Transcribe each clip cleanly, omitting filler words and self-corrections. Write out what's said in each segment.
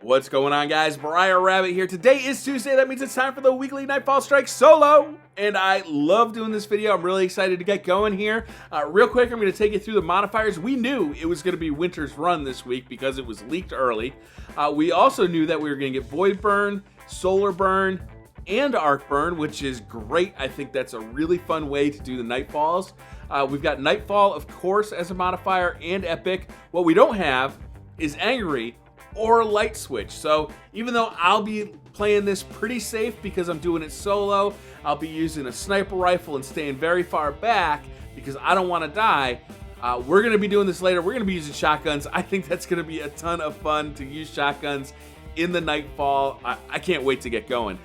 What's going on, guys? BriarRabbit here. Today is Tuesday. That means it's time for the weekly Nightfall Strike solo. And I love doing this video. I'm really excited to get going here. Real quick, I'm going to take you through the modifiers. We knew it was going to be Winter's Run this week because it was leaked early. We also knew that we were going to get Void Burn, Solar Burn, and Arc Burn, which is great. I think that's a really fun way to do the Nightfalls. We've got Nightfall, of course, as a modifier, and Epic. What we don't have is Angry or Light Switch. So even though I'll be playing this pretty safe because I'm doing it solo, I'll be using a sniper rifle and staying very far back because I don't want to die. We're going to be doing this later. We're going to be using shotguns. I think that's going to be a ton of fun to use shotguns in the Nightfall. I can't wait to get going.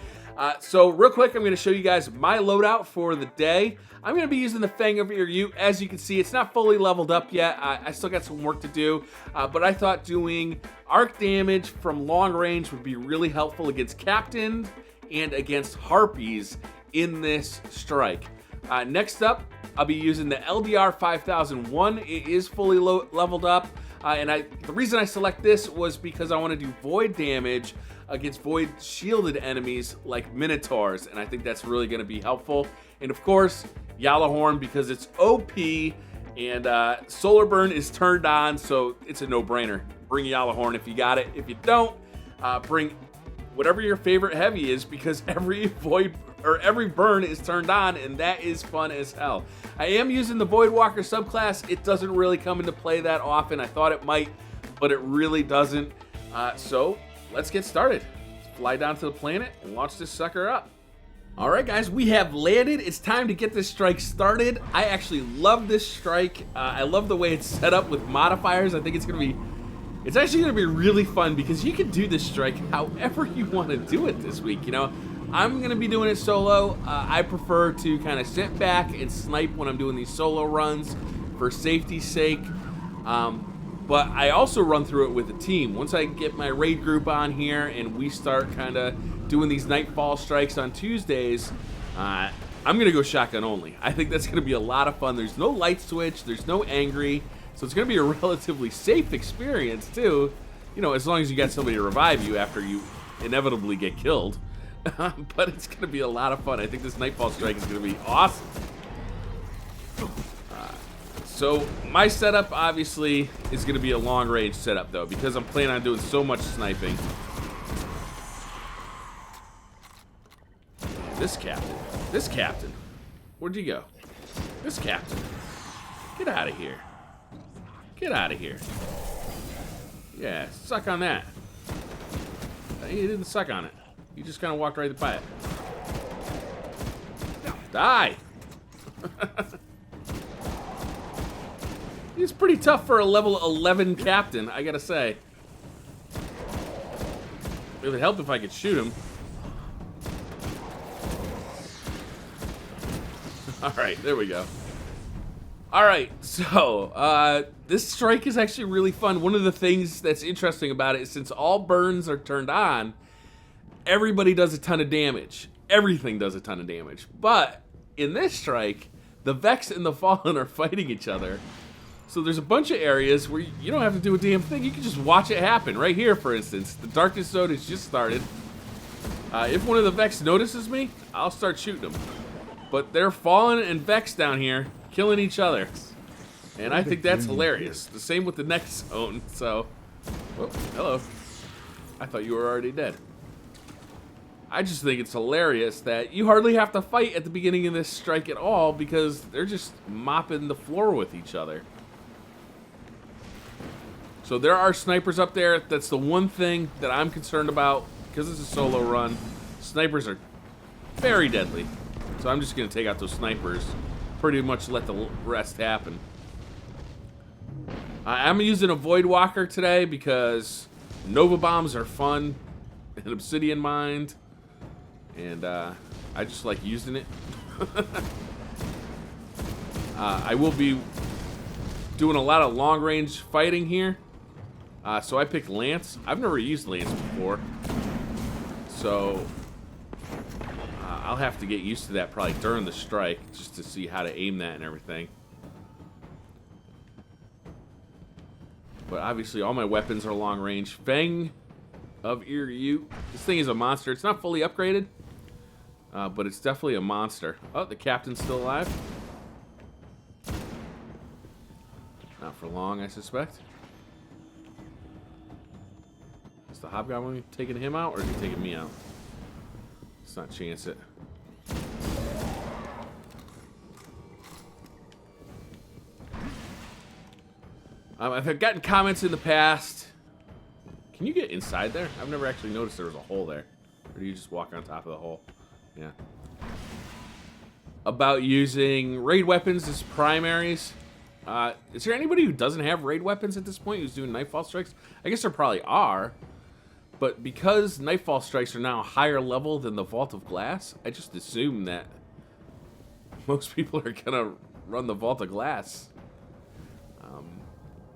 So real quick, I'm going to show you guys my loadout for the day. I'm going to be using the Fang of Yu. As you can see, it's not fully leveled up yet. I still got some work to do, but I thought doing arc damage from long range would be really helpful against Captain and against Harpies in this strike. Next up, I'll be using the LDR 5001. It is fully leveled up, and the reason I select this was because I want to do void damage against void shielded enemies like Minotaurs, and I think that's really going to be helpful. And of course, Yalahorn, because it's OP and Solar Burn is turned on, so it's a no-brainer. Bring Yalahorn if you got it. If you don't, bring whatever your favorite heavy is, because every burn is turned on, and that is fun as hell. I am using the Voidwalker subclass. It doesn't really come into play that often. I thought it might, but it really doesn't. So let's get started. Let's fly down to the planet and launch this sucker up. All right, guys, we have landed. It's time to get this strike started. I actually love this strike. I love the way it's set up with modifiers. I think it's actually gonna be really fun because you can do this strike however you want to do it this week. You know, I'm gonna be doing it solo. I prefer to kind of sit back and snipe when I'm doing these solo runs for safety's sake. But I also run through it with a team. Once I get my raid group on here and we start kind of doing these Nightfall strikes on Tuesdays, I'm gonna go shotgun only. I think that's gonna be a lot of fun. There's no light switch, there's no angry, so it's gonna be a relatively safe experience too. You know, as long as you got somebody to revive you after you inevitably get killed. But it's gonna be a lot of fun. I think this Nightfall strike is gonna be awesome. So my setup obviously is going to be a long range setup though, because I'm planning on doing so much sniping. This captain, where'd you go? This captain, get out of here. Get out of here. Yeah, suck on that. He didn't suck on it. He just kind of walked right by it. Die. He's pretty tough for a level 11 captain, I gotta say. It would help if I could shoot him. Alright, there we go. Alright, so, this strike is actually really fun. One of the things that's interesting about it is since all burns are turned on, everybody does a ton of damage. Everything does a ton of damage. But, in this strike, the Vex and the Fallen are fighting each other. So there's a bunch of areas where you don't have to do a damn thing. You can just watch it happen. Right here, for instance. The Darkness Zone has just started. If one of the Vex notices me, I'll start shooting them. But they're Fallen and Vex down here, killing each other. And I think that's hilarious. The same with the next zone, so... Oh, hello. I thought you were already dead. I just think it's hilarious that you hardly have to fight at the beginning of this strike at all because they're just mopping the floor with each other. So there are snipers up there. That's the one thing that I'm concerned about because it's a solo run. Snipers are very deadly. So I'm just going to take out those snipers. Pretty much let the rest happen. I'm using a Voidwalker today because Nova Bombs are fun. An Obsidian Mind. And I just like using it. I will be doing a lot of long range fighting here. So I picked Lance. I've never used Lance before. So I'll have to get used to that probably during the strike just to see how to aim that and everything. But obviously all my weapons are long range. Fang of you. This thing is a monster. It's not fully upgraded, but it's definitely a monster. Oh, the captain's still alive. Not for long, I suspect. Is the hobgoblin taking him out, or is he taking me out? Let's not chance it. I've gotten comments in the past. Can you get inside there? I've never actually noticed there was a hole there. Or do you just walk on top of the hole? Yeah. About using raid weapons as primaries. Is there anybody who doesn't have raid weapons at this point who's doing Nightfall Strikes? I guess there probably are. But because Nightfall Strikes are now a higher level than the Vault of Glass, I just assume that most people are going to run the Vault of Glass.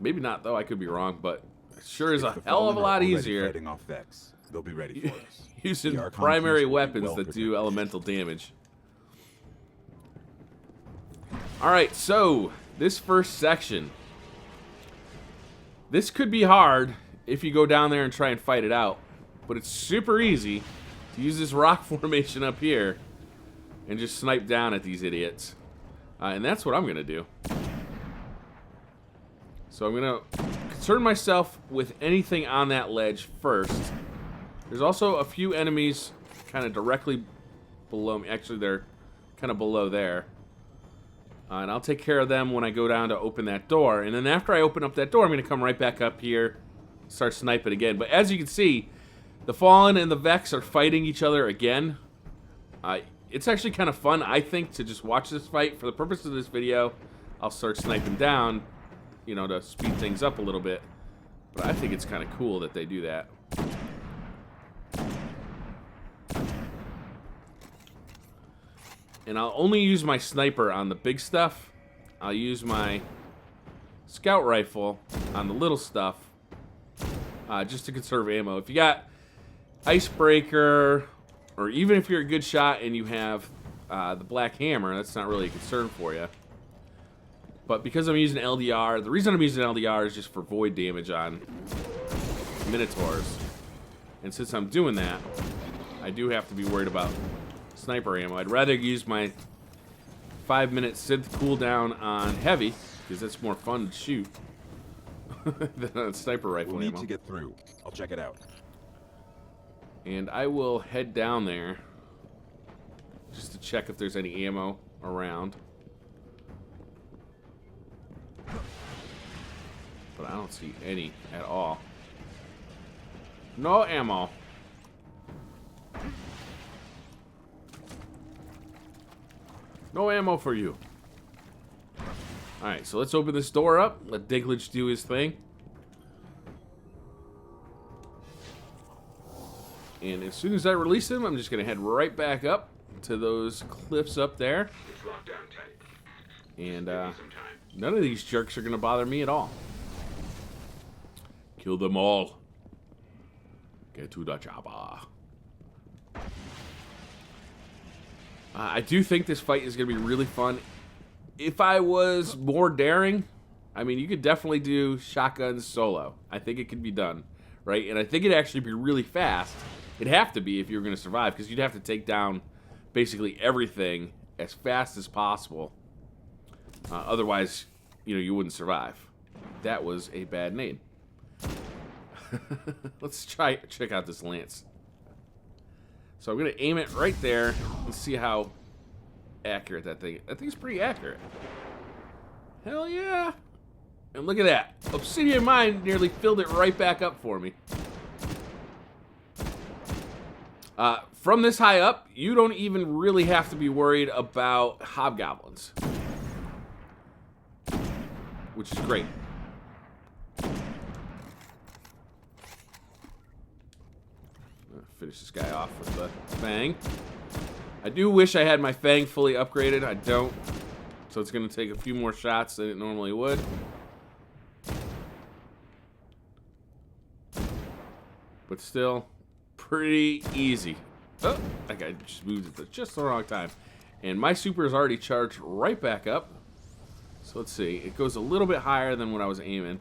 Maybe not, though. I could be wrong, but it sure is a hell of a lot easier Off Vex. They'll be ready for us. using primary weapons that do elemental damage. Alright, so this first section. This could be hard if you go down there and try and fight it out, but it's super easy to use this rock formation up here and just snipe down at these idiots. And that's what I'm going to do. So I'm going to concern myself with anything on that ledge first. There's also a few enemies kind of directly below me. Actually, they're kind of below there. And I'll take care of them when I go down to open that door. And then after I open up that door, I'm going to come right back up here, start sniping again. But as you can see, the Fallen and the Vex are fighting each other again. It's actually kind of fun, I think, to just watch this fight. For the purpose of this video, I'll start sniping down, you know, to speed things up a little bit. But I think it's kind of cool that they do that. And I'll only use my sniper on the big stuff. I'll use my scout rifle on the little stuff, just to conserve ammo. If you got Icebreaker, or even if you're a good shot and you have the Black Hammer, that's not really a concern for you. But because I'm using LDR, the reason I'm using LDR is just for void damage on Minotaurs. And since I'm doing that, I do have to be worried about sniper ammo. I'd rather use my 5-minute synth cooldown on heavy, because that's more fun to shoot than on sniper rifle We'll ammo. need to get through. I'll check it out. And I will head down there just to check if there's any ammo around. But I don't see any at all. No ammo. No ammo for you. Alright, so let's open this door up. Let Diglich do his thing. And as soon as I release him, I'm just going to head right back up to those cliffs up there. And none of these jerks are going to bother me at all. Kill them all. Get to the chopper. I do think this fight is going to be really fun. If I was more daring, I mean, you could definitely do shotguns solo. I think it could be done, right? And I think it'd actually be really fast. It'd have to be if you were going to survive, because you'd have to take down basically everything as fast as possible. Otherwise, you know, you wouldn't survive. That was a bad name. Let's check out this lance. So I'm going to aim it right there and see how accurate that thing is. That thing's pretty accurate. Hell yeah. And look at that. Obsidian Mine nearly filled it right back up for me. From this high up, you don't even really have to be worried about hobgoblins, which is great. Finish this guy off with the Fang. I do wish I had my Fang fully upgraded. I don't. So it's going to take a few more shots than it normally would. But still, pretty easy. Oh, that guy just moved at just the wrong time. And my super is already charged right back up. So let's see. It goes a little bit higher than what I was aiming.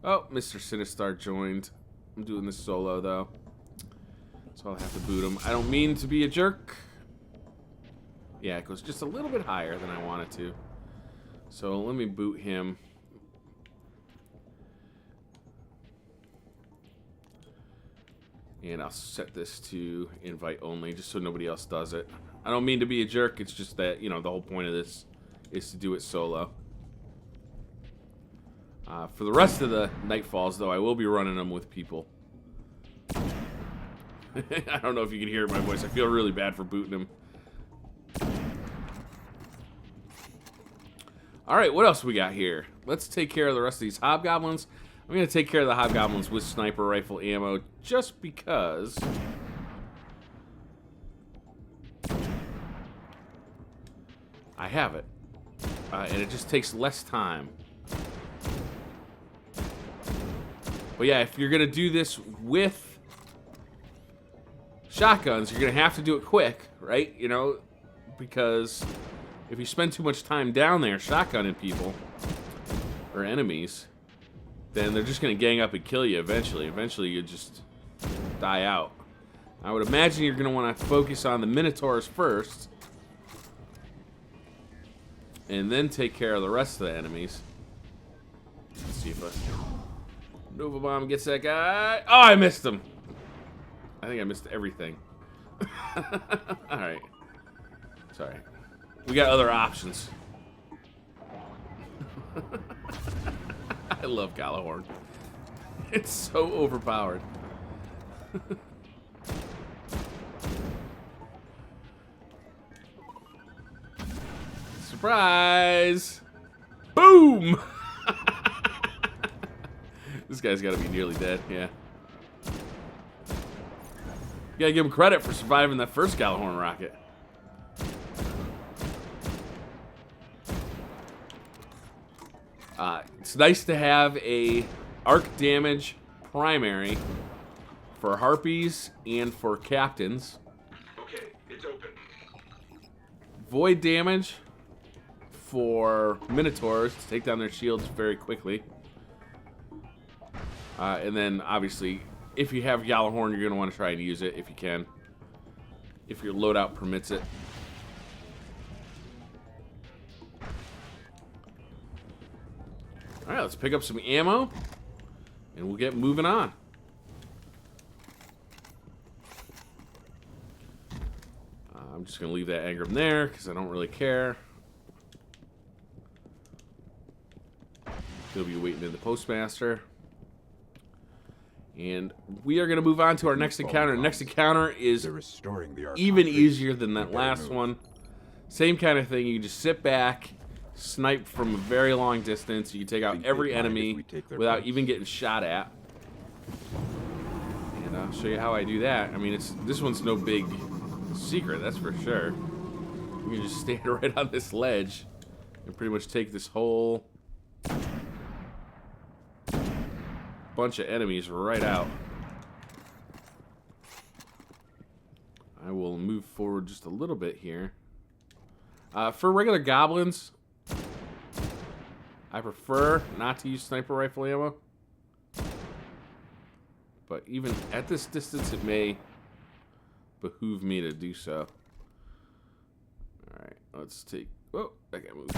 Oh, Mr. Sinistar joined I'm doing this solo, though. So I'll have to boot him. I don't mean to be a jerk. Yeah, it goes just a little bit higher than I want it to. So let me boot him. And I'll set this to invite only, just so nobody else does it. I don't mean to be a jerk. It's just that, you know, the whole point of this is to do it solo. For the rest of the Nightfalls, though, I will be running them with people. I don't know if you can hear my voice. I feel really bad for booting him. Alright, what else we got here? Let's take care of the rest of these hobgoblins. I'm going to take care of the hobgoblins with sniper rifle ammo just because I have it. And it just takes less time. But yeah, if you're going to do this with shotguns, you're going to have to do it quick, right? You know, because if you spend too much time down there shotgunning people or enemies, then they're just going to gang up and kill you eventually. Eventually, you just die out. I would imagine you're going to want to focus on the Minotaurs first, and then take care of the rest of the enemies. Let's see if Nova Bomb gets that guy. Oh, I missed him. I think I missed everything. Alright. Sorry. We got other options. I love Galahorn. It's so overpowered. Surprise! Boom! This guy's got to be nearly dead, yeah. You gotta give him credit for surviving that first Galahorn rocket. It's nice to have a arc damage primary for harpies and for captains. Okay, it's open. Void damage for minotaurs to take down their shields very quickly. And then, obviously, if you have Galahorn, you're going to want to try and use it if you can. If your loadout permits it. Alright, let's pick up some ammo. And we'll get moving on. I'm just going to leave that Engram there because I don't really care. He'll be waiting in the postmaster. And we are going to move on to our next encounter. Next encounter is even easier than that last one. Same kind of thing. You just sit back, snipe from a very long distance. You can take out every enemy without even getting shot at. And I'll show you how I do that. I mean, this one's no big secret, that's for sure. You can just stand right on this ledge and pretty much take this whole bunch of enemies right out. I will move forward just a little bit here. For regular goblins, I prefer not to use sniper rifle ammo. But even at this distance, it may behoove me to do so. Alright, let's take... Oh, that guy moved.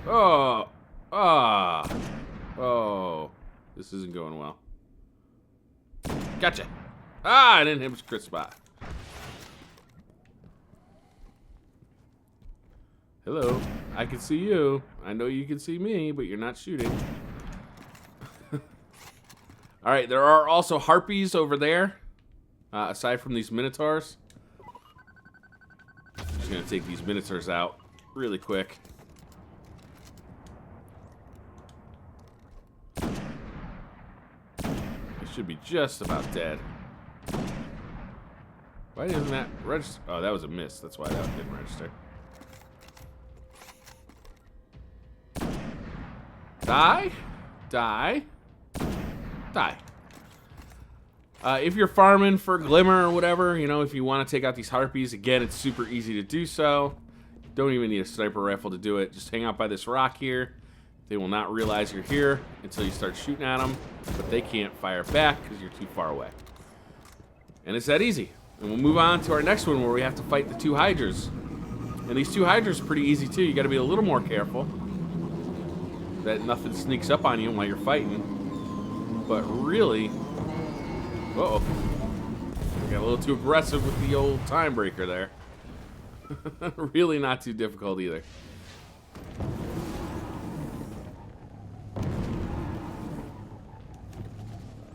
Oh! Ah! Oh! This isn't going well. Gotcha! Ah, I didn't hit his crit spot. Hello. I can see you. I know you can see me, but you're not shooting. Alright, there are also harpies over there. Aside from these minotaurs. I'm just going to take these minotaurs out really quick. Should be just about dead. Why didn't that register? Oh, that was a miss. That's why that didn't register. Die. Die. Die. If you're farming for Glimmer or whatever, you know, if you want to take out these harpies, again, it's super easy to do so. Don't even need a sniper rifle to do it. Just hang out by this rock here. They will not realize you're here until you start shooting at them, but they can't fire back because you're too far away. And it's that easy. And we'll move on to our next one where we have to fight the 2 Hydras. And these 2 Hydras are pretty easy too. You got to be a little more careful that nothing sneaks up on you while you're fighting. But really, uh-oh, I got a little too aggressive with the old time breaker there. Really not too difficult either.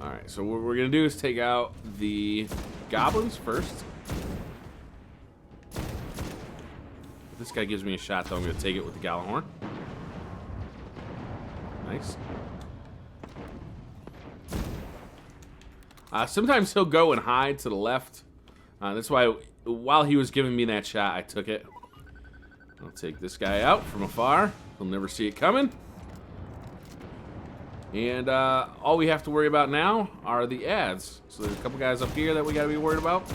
Alright, so what we're going to do is take out the goblins first. If this guy gives me a shot, though, I'm going to take it with the Gallahorn. Nice. Sometimes he'll go and hide to the left. That's why, while he was giving me that shot, I took it. I'll take this guy out from afar. He'll never see it coming. And all we have to worry about now are the ads. So there's a couple guys up here that we got to be worried about.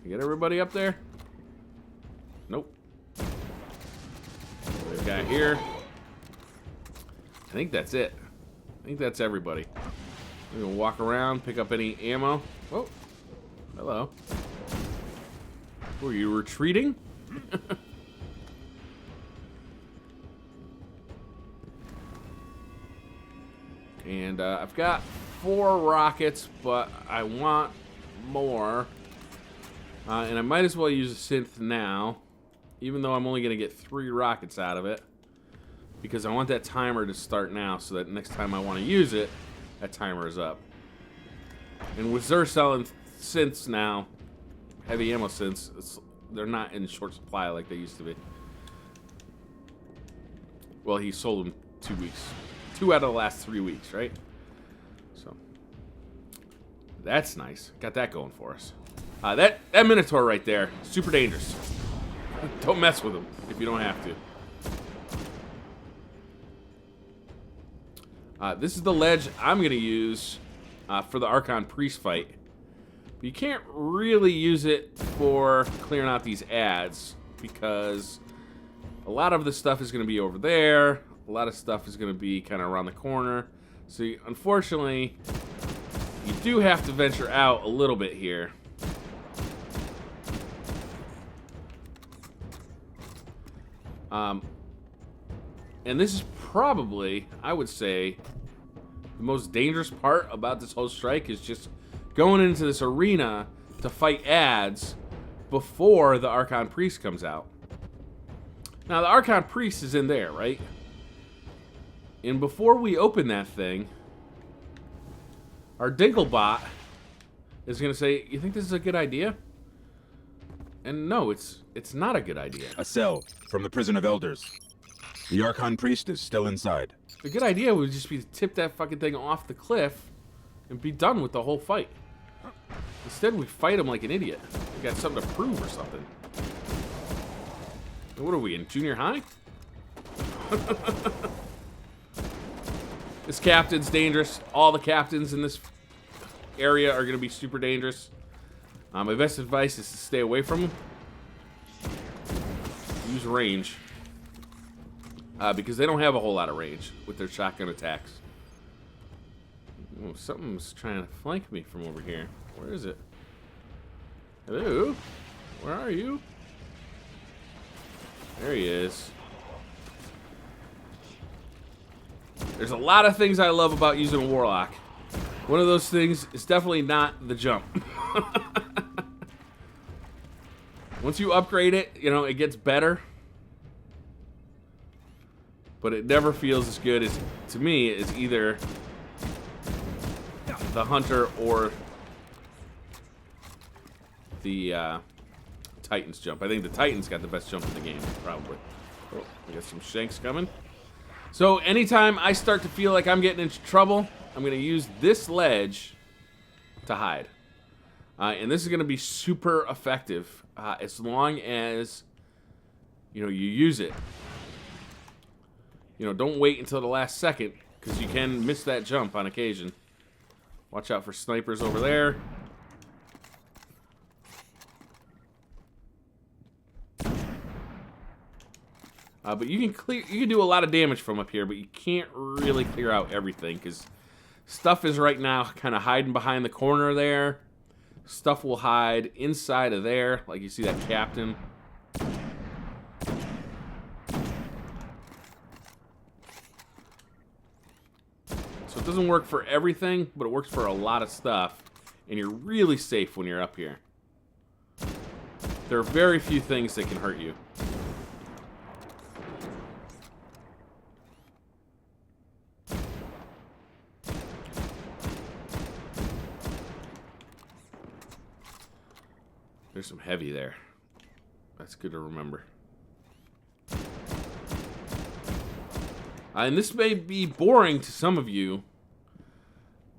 You get everybody up there? Nope. There's a guy here. I think that's it. I think that's everybody. I'm gonna walk around, pick up any ammo. Whoa. Hello. Were you retreating? And I've got 4 rockets, but I want more. And I might as well use a synth now, even though I'm only going to get 3 rockets out of it. Because I want that timer to start now, so that next time I want to use it, that timer is up. And with Xur selling synths now, heavy ammo synths, they're not in short supply like they used to be. Well, he sold them 2 weeks. 2 out of the last 3 weeks, right? So that's nice. Got that going for us. That Minotaur right there, super dangerous. Don't mess with him if you don't have to. This is the ledge I'm going to use for the Arkon priest fight. But you can't really use it for clearing out these ads because a lot of the stuff is going to be over there. A lot of stuff is going to be kind of around the corner. So unfortunately, you do have to venture out a little bit here. And this is probably, I would say, the most dangerous part about this whole strike is just going into this arena to fight ads before the Arkon Priest comes out. Now, the Arkon Priest is in there, right? And before we open that thing, our Dinklebot is going to say, you think this is a good idea? And no, it's not a good idea. A cell from the prison of elders. The Arkon priest is still inside. The good idea would just be to tip that fucking thing off the cliff and be done with the whole fight. Instead, we fight him like an idiot. We got something to prove or something. What are we, in junior high? This captain's dangerous. All the captains in this area are going to be super dangerous. My best advice is to stay away from them. Use range. Because they don't have a whole lot of range with their shotgun attacks. Oh, something's trying to flank me from over here. Where is it? Hello? Where are you? There he is. There's a lot of things I love about using a Warlock. One of those things is definitely not the jump. Once you upgrade it, you know, it gets better. But it never feels as good as, to me, as either the Hunter or the Titan's jump. I think the Titan's got the best jump in the game, probably. Oh, we got some shanks coming. So anytime I start to feel like I'm getting into trouble, I'm going to use this ledge to hide. And this is going to be super effective as long as, you know, you use it. You know, don't wait until the last second, because you can miss that jump on occasion. Watch out for snipers over there. But you can do a lot of damage from up here, but you can't really clear out everything because stuff is right now kind of hiding behind the corner there. Stuff will hide inside of there, like you see that captain. So it doesn't work for everything, but it works for a lot of stuff, and you're really safe when you're up here. There are very few things that can hurt you. There's some heavy there. That's good to remember. And this may be boring to some of you,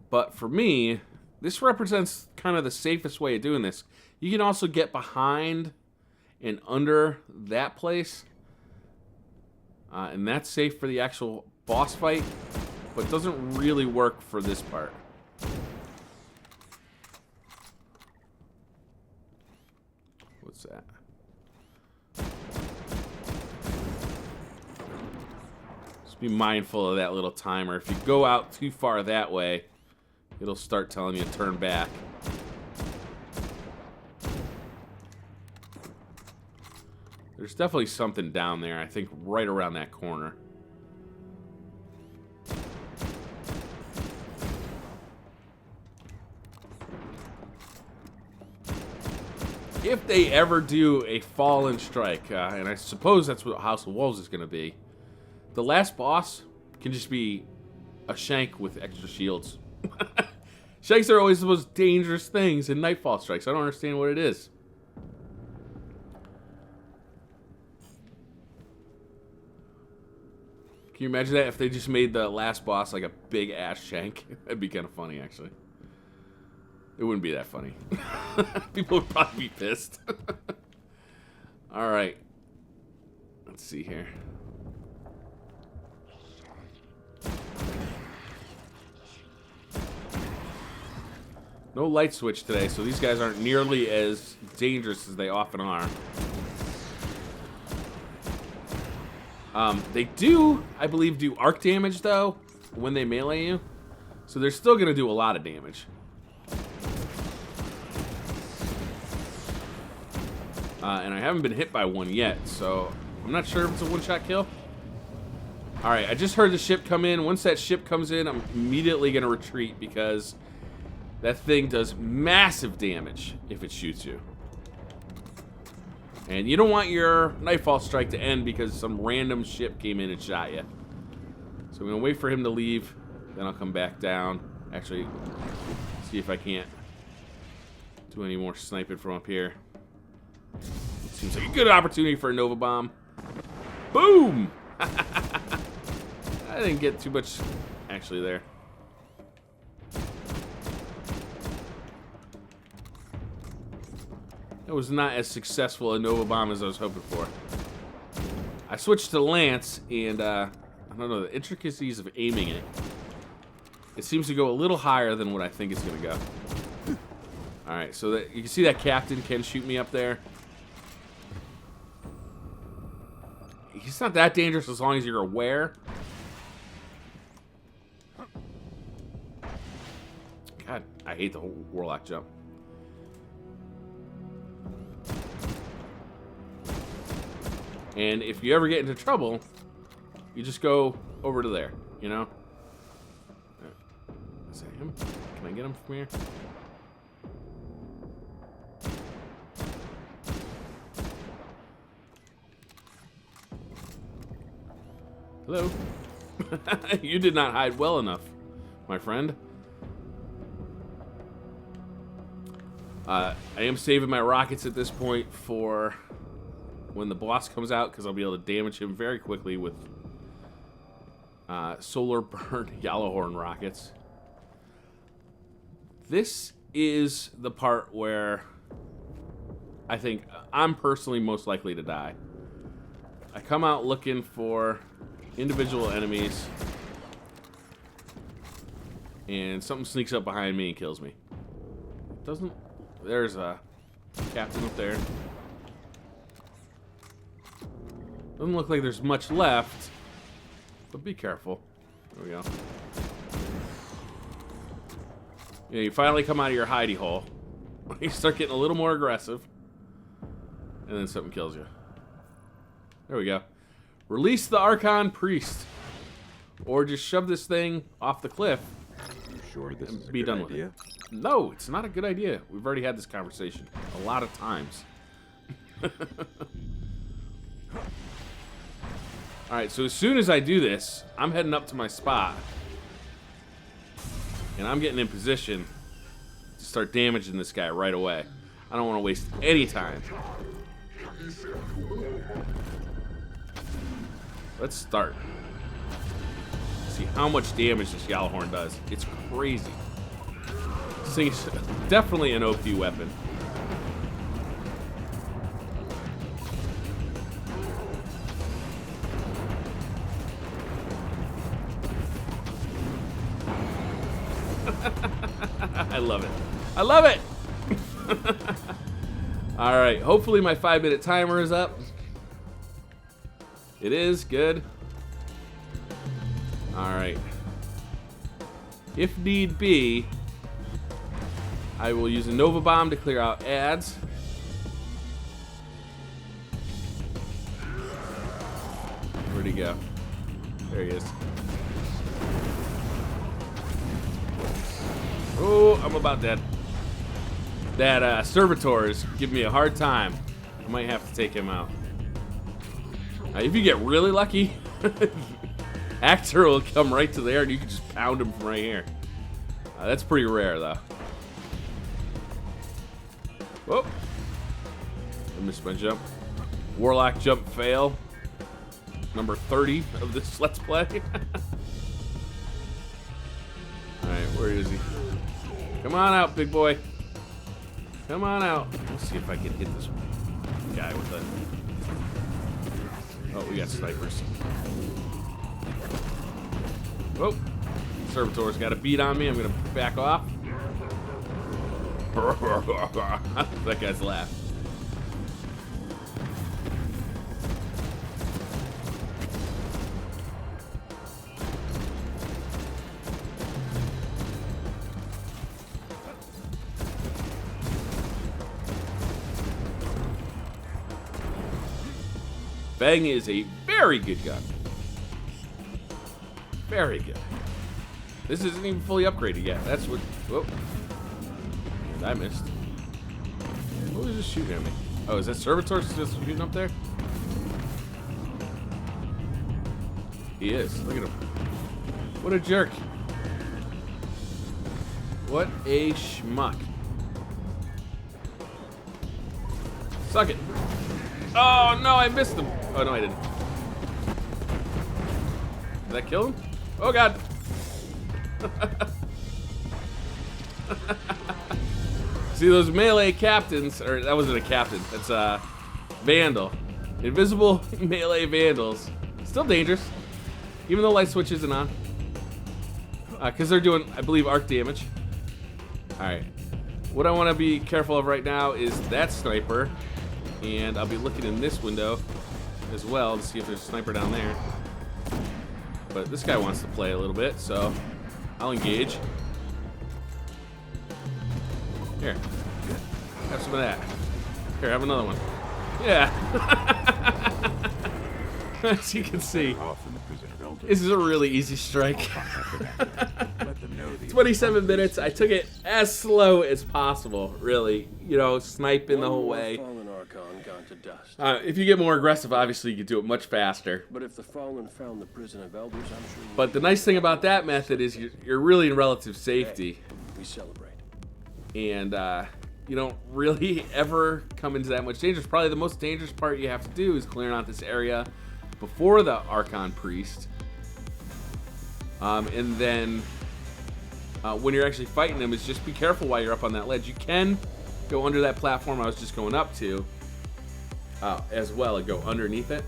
but for me, this represents kind of the safest way of doing this. You can also get behind and under that place, and that's safe for the actual boss fight, but doesn't really work for this part. What's that? Just be mindful of that little timer. If you go out too far that way, it'll start telling you to turn back. There's definitely something down there, I think right around that corner. If they ever do a Fallen Strike, and I suppose that's what House of Wolves is going to be, the last boss can just be a shank with extra shields. Shanks are always the most dangerous things in Nightfall Strikes. I don't understand what it is. Can you imagine that if they just made the last boss like a big ass shank? That'd be kind of funny, actually. It wouldn't be that funny. People would probably be pissed. Alright. Let's see here. No light switch today, so these guys aren't nearly as dangerous as they often are. They do, I believe, do arc damage, though, when they melee you. So they're still going to do a lot of damage. And I haven't been hit by one yet, so I'm not sure if it's a one-shot kill. Alright, I just heard the ship come in. Once that ship comes in, I'm immediately going to retreat because that thing does massive damage if it shoots you. And you don't want your Nightfall Strike to end because some random ship came in and shot you. So I'm going to wait for him to leave, then I'll come back down. Actually, see if I can't do any more sniping from up here. Seems like a good opportunity for a Nova Bomb. Boom! I didn't get too much actually there. It was not as successful a Nova Bomb as I was hoping for. I switched to Lance, and I don't know, the intricacies of aiming it. It seems to go a little higher than what I think it's going to go. Alright, so that you can see that captain can shoot me up there. He's not that dangerous as long as you're aware. God, I hate the whole Warlock jump. And if you ever get into trouble, you just go over to there, you know? Is that him? Can I get him from here? Hello? You did not hide well enough, my friend. I am saving my rockets at this point for when the boss comes out, because I'll be able to damage him very quickly with solar burn Yellowhorn rockets. This is the part where I think I'm personally most likely to die. I come out looking for individual enemies, and something sneaks up behind me and kills me. Doesn't... There's a captain up there. Doesn't look like there's much left, but be careful. There we go. Yeah, you finally come out of your hidey hole. You start getting a little more aggressive, and then something kills you. There we go. Release the Arkon priest, or just shove this thing off the cliff. You sure this is a Be good done with idea? it. No, it's not a good idea. We've already had this conversation a lot of times. Alright, so as soon as I do this, I'm heading up to my spot. And I'm getting in position to start damaging this guy right away. I don't want to waste any time. Let's start. See how much damage this Gjallarhorn does. It's crazy. This thing is definitely an OP weapon. I love it. I love it! Alright, hopefully my 5-minute timer is up. It is, good. Alright. If need be, I will use a Nova Bomb to clear out ads. Where'd he go? There he is. Oh, I'm about dead. That servitor is giving me a hard time. I might have to take him out. If you get really lucky, Aksor will come right to there and you can just pound him from right here. That's pretty rare, though. Whoop. I missed my jump. Warlock jump fail. Number 30 of this Let's Play. Alright, where is he? Come on out, big boy. Come on out. Let's see if I can hit this guy with a... Oh, we got snipers. Oh, Servitor's got a beat on me. I'm gonna back off. That guy's laugh. Bang is a very good gun. Very good. This isn't even fully upgraded yet. That's what... Whoop. I missed. Who was just shooting at me? Oh, is that Servitor just shooting up there? He is. Look at him. What a jerk. What a schmuck. Suck it. Oh, no, I missed him. Oh, no, I didn't. Did that kill him? Oh, God. See, those melee captains, or that wasn't a captain, that's a Vandal. Invisible melee Vandals. Still dangerous, even though light switch isn't on. Because they're doing, I believe, arc damage. Alright. What I want to be careful of right now is that sniper. And I'll be looking in this window as well to see if there's a sniper down there. But this guy wants to play a little bit, so I'll engage. Here. Have some of that. Here, have another one. Yeah. As you can see, this is a really easy strike. 27 minutes. I took it as slow as possible, really. You know, sniping the whole way. If you get more aggressive, obviously you can do it much faster. But if the fallen found the prison of elders, I'm sure. But the nice thing about that method is you're really in relative safety. We celebrate. And you don't really ever come into that much danger. Probably the most dangerous part you have to do is clearing out this area before the Arkon priest. And then when you're actually fighting them, is just be careful while you're up on that ledge. You can go under that platform I was just going up to as well and go underneath it.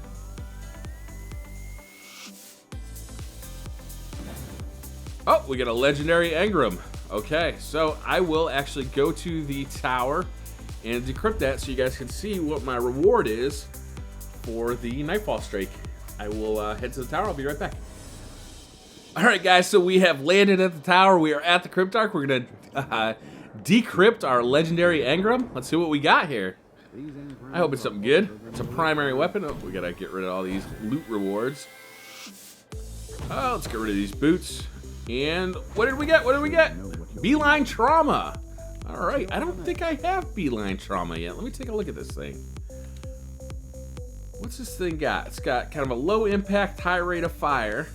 Oh, we got a legendary engram. Okay, so I will actually go to the tower and decrypt that so you guys can see what my reward is for the Nightfall Strike. I will head to the tower. I'll be right back. All right, guys, so we have landed at the tower. We are at the Cryptarch. We're going to decrypt our legendary engram. Let's see what we got here. I hope it's something good. It's a primary weapon. Oh, we got to get rid of all these loot rewards. Oh, let's get rid of these boots. And what did we get? What did we get? Beeline Trauma. All right, I don't think I have Beeline Trauma yet. Let me take a look at this thing. What's this thing got? It's got kind of a low impact, high rate of fire.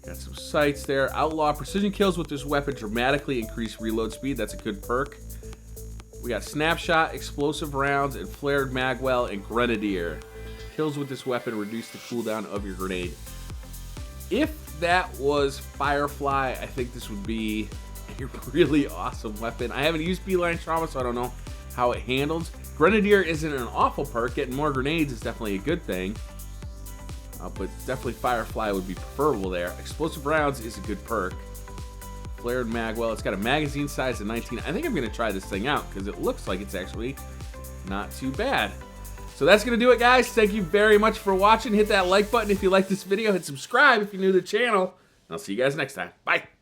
Got some sights there. Outlaw precision kills with this weapon dramatically increase reload speed. That's a good perk. We got snapshot, explosive rounds, and flared magwell and grenadier. Kills with this weapon reduce the cooldown of your grenade. If that was Firefly, I think this would be a really awesome weapon. I haven't used Beeline Trauma, so I don't know how it handles. Grenadier isn't an awful perk. Getting more grenades is definitely a good thing. But definitely Firefly would be preferable there. Explosive rounds is a good perk. Flared magwell. It's got a magazine size of 19. I think I'm going to try this thing out because it looks like it's actually not too bad. So that's going to do it, guys. Thank you very much for watching. Hit that like button if you like this video. Hit subscribe if you're new to the channel. I'll see you guys next time. Bye.